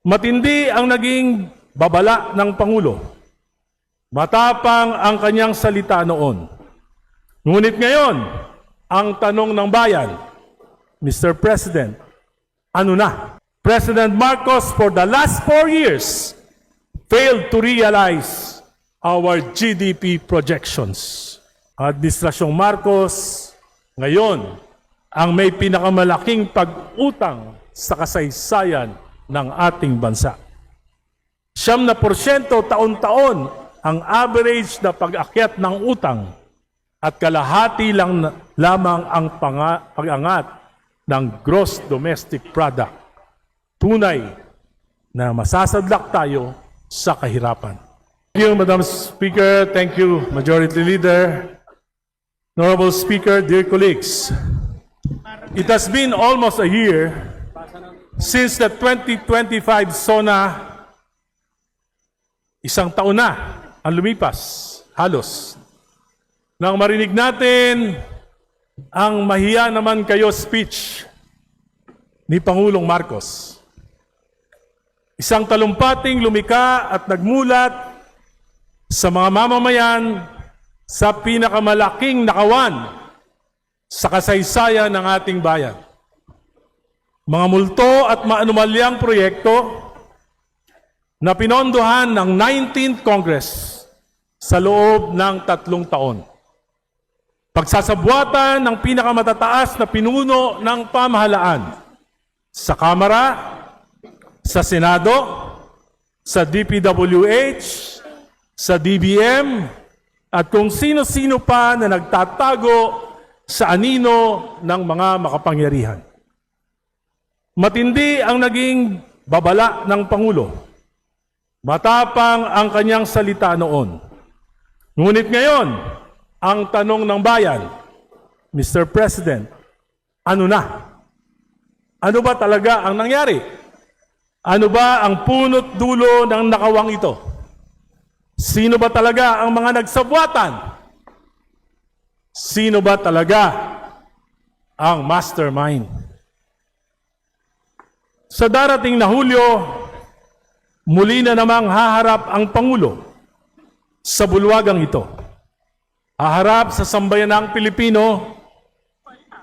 Matindi ang naging babala ng Pangulo. Matapang ang kanyang salita noon. Ngunit ngayon, ang tanong ng bayan, Mr. President, ano na? President Marcos for the last 4 years failed to realize our GDP projections. Administrasyong Marcos ngayon ang may pinakamalaking pag-utang sa kasaysayan ng ating bansa. 9% taon-taon ang average na pag-akyat ng utang at kalahati lang lamang ang pag-angat ng gross domestic product. Tunay na masasadlak tayo sa kahirapan. Thank you, Madam Speaker. Thank you, Majority Leader. Honorable Speaker, dear colleagues, it has been almost a year since the 2025 SONA. Isang taon na ang lumipas, halos. Nang marinig natin ang mahiya naman kayo speech ni Pangulong Marcos. Isang talumpating lumika at nagmulat sa mga mamamayan sa pinakamalaking nakawan sa kasaysayan ng ating bayan. Mga multo at maanumalyang proyekto na pinondohan ng 19th Congress sa loob ng 3 taon. Pagsasabwatan ng pinakamatataas na pinuno ng pamahalaan sa Kamara, sa Senado, sa DPWH, sa DBM, at kung sino-sino pa na nagtatago sa anino ng mga makapangyarihan. Matindi ang naging babala ng Pangulo. Matapang ang kanyang salita noon. Ngunit ngayon, ang tanong ng bayan, Mr. President, ano na? Ano ba talaga ang nangyari? Ano ba ang punot dulo ng nakawang ito? Sino ba talaga ang mga nagsabwatan? Sino ba talaga ang mastermind? Sa darating na Hulyo, muli na namang haharap ang Pangulo sa bulwagang ito. Haharap sa sambayanang Pilipino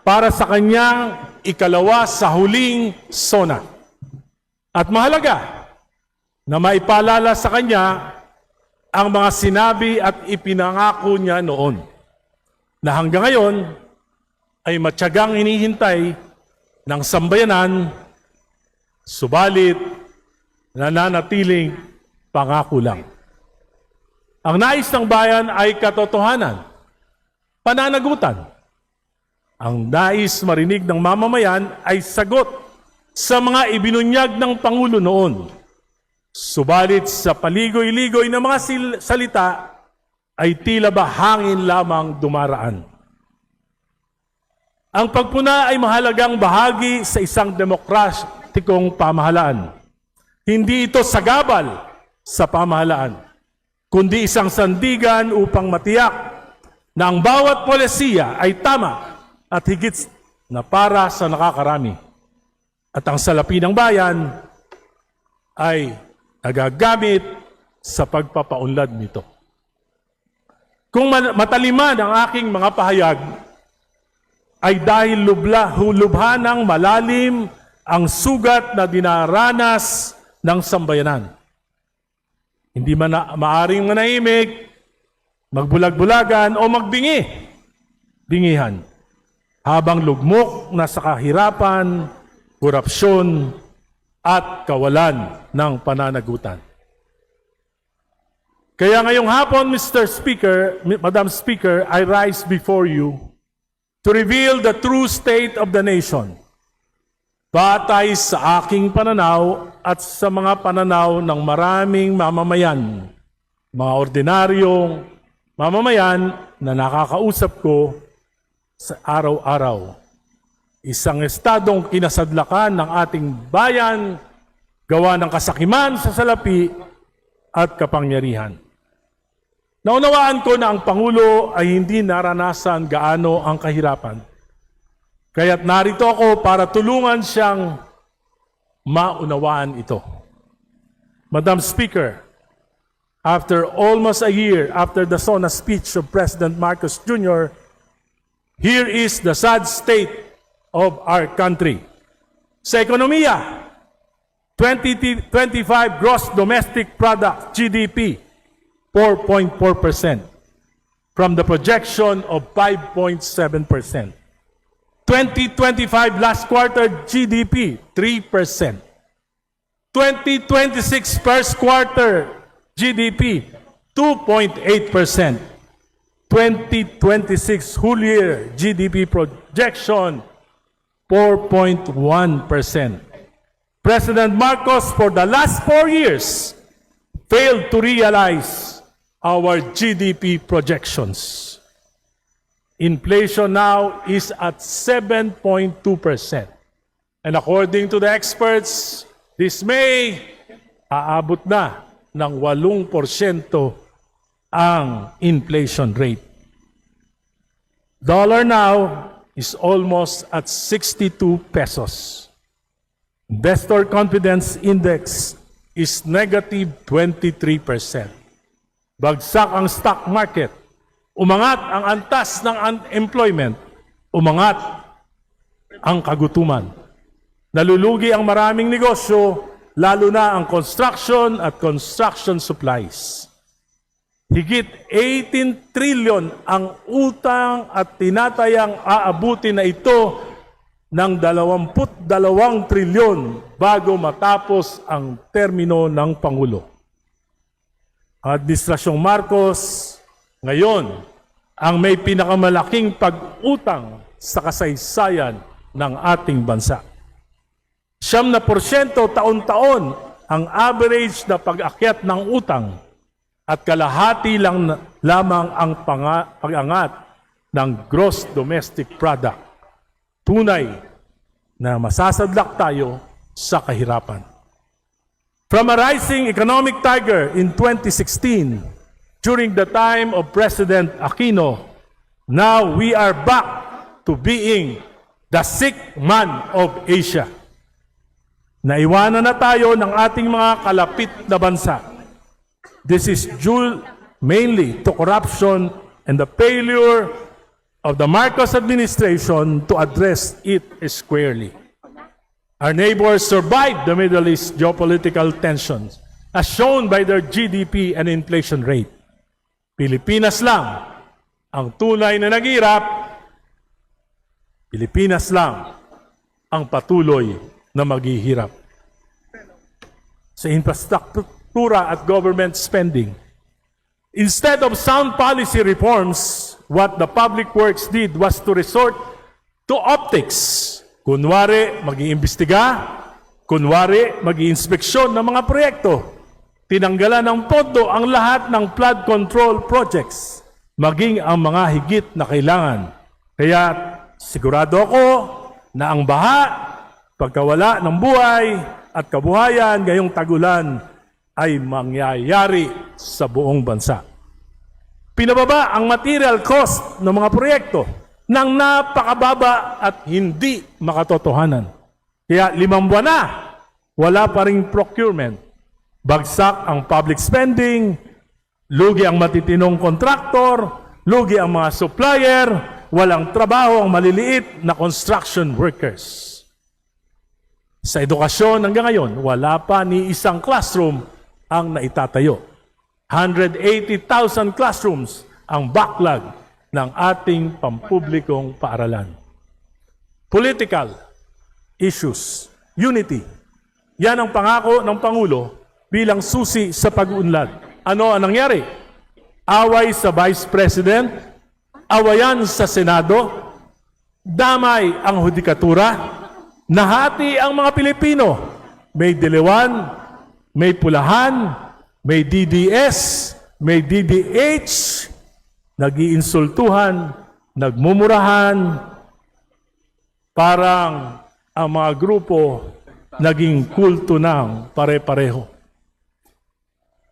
para sa kanyang ikalawa sa huling SONA. At mahalaga na maipaalala sa kanya ang mga sinabi at ipinangako niya noon na hanggang ngayon ay matyagang hinihintay ng sambayanan, subalit nananatiling pangako lang. Ang nais ng bayan ay katotohanan, pananagutan. Ang nais marinig ng mamamayan ay sagot sa mga ibinunyag ng Pangulo noon. Subalit sa paligoy-ligoy ng mga salita ay tila ba hangin lamang dumaraan. Ang pagpuna ay mahalagang bahagi sa isang demokratikong pamahalaan. Hindi ito sagabal sa pamahalaan, kundi isang sandigan upang matiyak na ang bawat polisiya ay tama at higit na para sa nakakarami. At ang salapi ng bayan ay nagagamit sa pagpapaunlad nito. Kung mataliman ang aking mga pahayag, ay dahil lubha ng malalim ang sugat na dinaranas ng sambayanan. Hindi man maaring manahimik, magbulag-bulagan o bingihan, habang lugmok na sa kahirapan, korupsyon, at kawalan ng pananagutan. Kaya ngayong hapon, Mr. Speaker, Madam Speaker, I rise before you to reveal the true state of the nation, batay sa aking pananaw at sa mga pananaw ng maraming mamamayan, mga ordinaryong mamamayan na nakakausap ko sa araw-araw. Isang estadong kinasadlakan ng ating bayan, gawa ng kasakiman sa salapi at kapangyarihan. Naunawaan ko na ang Pangulo ay hindi naranasan gaano ang kahirapan. Kaya't narito ako para tulungan siyang maunawaan ito. Madam Speaker, after almost a year after the SONA speech of President Marcos Jr., here is the sad state of our country. Sa ekonomiya, 2025 gross domestic product, GDP, 4.4% from the projection of 5.7%. 2025 last quarter GDP, 3%. 2026 first quarter GDP, 2.8%. 2026 whole year GDP projection, 4.1%. President Marcos, for the last 4 years, failed to realize our GDP projections. Inflation now is at 7.2%. And according to the experts, this May, aabot na ng 8% ang inflation rate. Dollar now is almost at 62 pesos. Investor confidence index is negative 23%. Bagsak ang stock market. Umangat ang antas ng unemployment. Umangat ang kagutuman. Nalulugi ang maraming negosyo, lalo na ang construction at construction supplies. Higit 18 trillion ang utang at tinatayang aabutin na ito ng 22 trilyon bago matapos ang termino ng Pangulo. Ang Administrasyong Marcos ngayon ang may pinakamalaking pag-utang sa kasaysayan ng ating bansa. 9% taon-taon ang average na pag-akyat ng utang at kalahati lang lamang ang pag-angat ng gross domestic product. Tunay na masasadlak tayo sa kahirapan. From a rising economic tiger in 2016, during the time of President Aquino, now we are back to being the sick man of Asia. Naiwanan na tayo ng ating mga kalapit na bansa. This is due mainly to corruption and the failure of the Marcos administration to address it squarely. Our neighbors survived the Middle East geopolitical tensions, as shown by their GDP and inflation rate. Pilipinas lang ang tunay na naghirap. Pilipinas lang ang patuloy na maghihirap. Sa infrastruktura at government spending, instead of sound policy reforms, what the public works did was to resort to optics. Kunwari, mag-iimbestiga. Kunwari, mag-iinspeksyon ng mga proyekto. Tinanggalan ng pondo ang lahat ng flood control projects, maging ang mga higit na kailangan. Kaya sigurado ako na ang baha, pagkawala ng buhay at kabuhayan ngayong tagulan ay mangyayari sa buong bansa. Pinababa ang material cost ng mga proyekto ng napakababa at hindi makatotohanan. Kaya 5 buwan na, wala pa ring procurement. Bagsak ang public spending, lugi ang matitinong kontraktor, lugi ang mga supplier, walang trabaho ang maliliit na construction workers. Sa edukasyon hanggang ngayon, wala pa ni isang classroom ang naitatayo. 180,000 classrooms ang backlog ng ating pampublikong paaralan. Political issues, unity. Yan ang pangako ng Pangulo bilang susi sa pag-uunlad. Ano ang nangyari? Away sa Vice President, awayan sa Senado, damay ang hudikatura, nahati ang mga Pilipino. May dilawan, may pulahan, may DDS, may DDH, nag-iinsultuhan, nagmumurahan, parang ang mga grupo naging kulto ng pare-pareho.